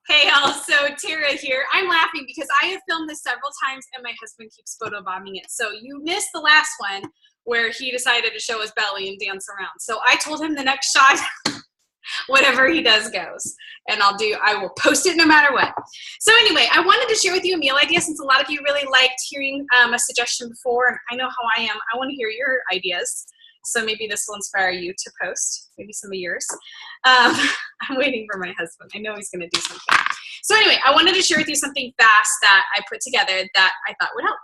Hey y'all, so Tara here. I'm laughing because I have filmed this several times and my husband keeps photobombing it. So you missed the last one where he decided to show his belly and dance around. So I told him the next shot, whatever he does goes. And I will post it no matter what. So anyway, I wanted to share with you a meal idea since a lot of you really liked hearing a suggestion before. And I know how I am. I want to hear your ideas. So maybe this will inspire you to post, maybe some of yours. I'm waiting for my husband. I know he's going to do something. So anyway, I wanted to share with you something fast that I put together that I thought would help.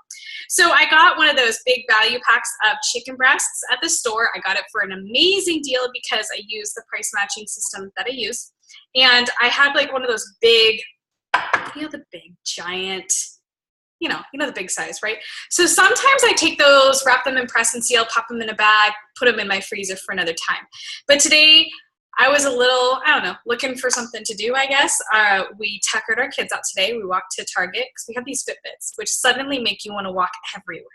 So I got one of those big value packs of chicken breasts at the store. I got it for an amazing deal because I use the price matching system that I use. And I had like one of those big, the big giant, you know the big size, right? So sometimes I take those, wrap them in press and seal, pop them in a bag, put them in my freezer for another time. But today I was a little, looking for something to do, I guess. We tuckered our kids out today. We walked to Target because we have these Fitbits, which suddenly make you want to walk everywhere.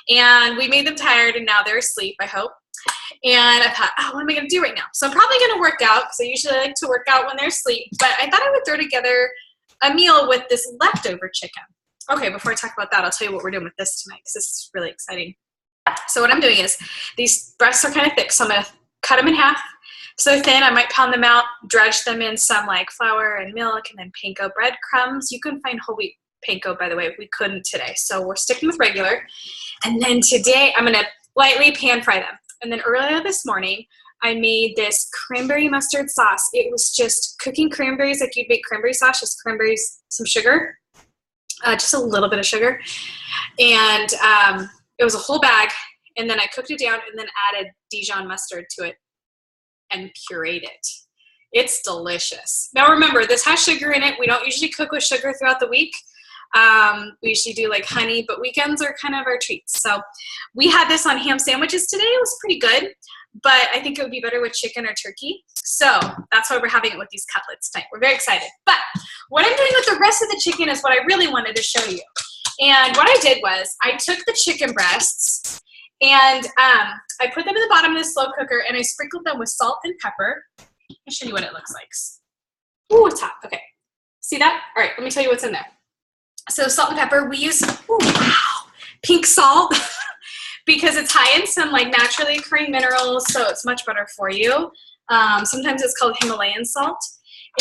And we made them tired and now they're asleep, I hope. And I thought, what am I going to do right now? So I'm probably going to work out because I usually like to work out when they're asleep. But I thought I would throw together a meal with this leftover chicken. Okay, before I talk about that, I'll tell you what we're doing with this tonight because this is really exciting. So what I'm doing is these breasts are kind of thick, so I'm going to cut them in half. So they're thin. I might pound them out, dredge them in some like flour and milk and then panko breadcrumbs. You can find whole wheat panko, by the way. We couldn't today, so we're sticking with regular. And then today I'm going to lightly pan fry them. And then earlier this morning, I made this cranberry mustard sauce. It was just cooking cranberries like you'd make cranberry sauce, just cranberries, some sugar. Just a little bit of sugar, and it was a whole bag, and then I cooked it down and then added Dijon mustard to it and pureed it. It's delicious. Now remember, this has sugar in it. We don't usually cook with sugar throughout the week. We usually do like honey, but weekends are kind of our treats. So we had this on ham sandwiches today. It was pretty good, but I think it would be better with chicken or turkey. So that's why we're having it with these cutlets tonight. We're very excited. But what I'm doing with the rest of the chicken is what I really wanted to show you. And what I did was I took the chicken breasts and I put them in the bottom of the slow cooker and I sprinkled them with salt and pepper. I'll show you what it looks like. Ooh, it's hot. Okay. See that? All right, let me tell you what's in there. So salt and pepper, we use pink salt because it's high in some like naturally occurring minerals, so it's much better for you. Sometimes it's called Himalayan salt.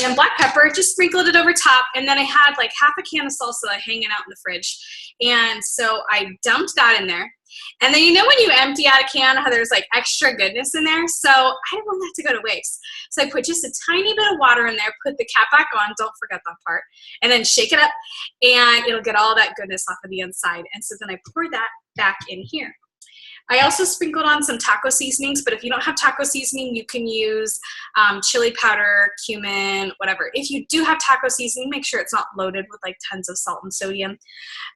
And black pepper, just sprinkled it over top. And then I had like half a can of salsa hanging out in the fridge. And so I dumped that in there. And then when you empty out a can, how there's like extra goodness in there. So I didn't want that to go to waste. So I put just a tiny bit of water in there, put the cap back on, don't forget that part, and then shake it up and it'll get all that goodness off of the inside. And so then I pour that back in here. I also sprinkled on some taco seasonings, but if you don't have taco seasoning, you can use chili powder, cumin, whatever. If you do have taco seasoning, make sure it's not loaded with like tons of salt and sodium.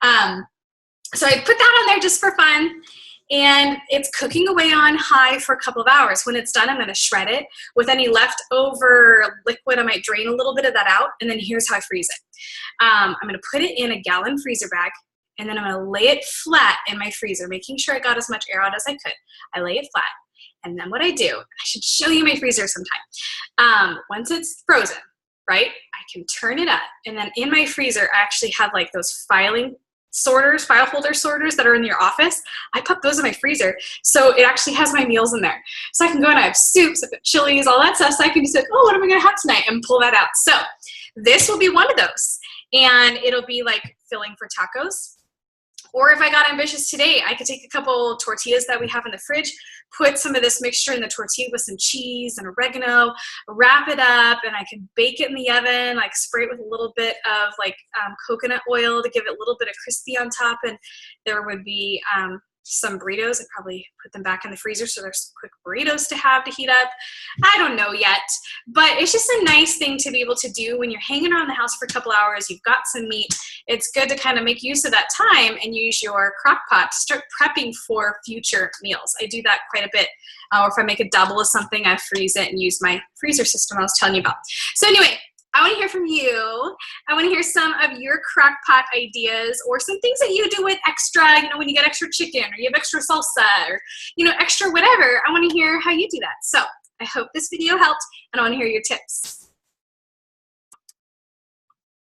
So I put that on there just for fun, and it's cooking away on high for a couple of hours. When it's done, I'm going to shred it. With any leftover liquid, I might drain a little bit of that out, and then here's how I freeze it. I'm going to put it in a gallon freezer bag. And then I'm going to lay it flat in my freezer, making sure I got as much air out as I could. I lay it flat. And then what I do, I should show you my freezer sometime. Once it's frozen, right, I can turn it up. And then in my freezer, I actually have like those file holder sorters that are in your office. I put those in my freezer. So it actually has my meals in there. So I can go and I have soups, I've got chilies, all that stuff. So I can just say, what am I going to have tonight? And pull that out. So this will be one of those. And it'll be like filling for tacos. Or if I got ambitious today, I could take a couple tortillas that we have in the fridge, put some of this mixture in the tortilla with some cheese and oregano, wrap it up, and I can bake it in the oven, like spray it with a little bit of like coconut oil to give it a little bit of crispy on top. And there would be some burritos. I probably put them back in the freezer so there's some quick burritos to have to heat up. I don't know yet, but it's just a nice thing to be able to do when you're hanging around the house for a couple hours, you've got some meat. It's good to kind of make use of that time and use your crock pot to start prepping for future meals. I do that quite a bit. Or if I make a double of something, I freeze it and use my freezer system I was telling you about. So anyway, I want to hear from you. I want to hear some of your crock pot ideas or some things that you do with extra, when you get extra chicken or you have extra salsa or, extra whatever. I want to hear how you do that. So I hope this video helped and I want to hear your tips.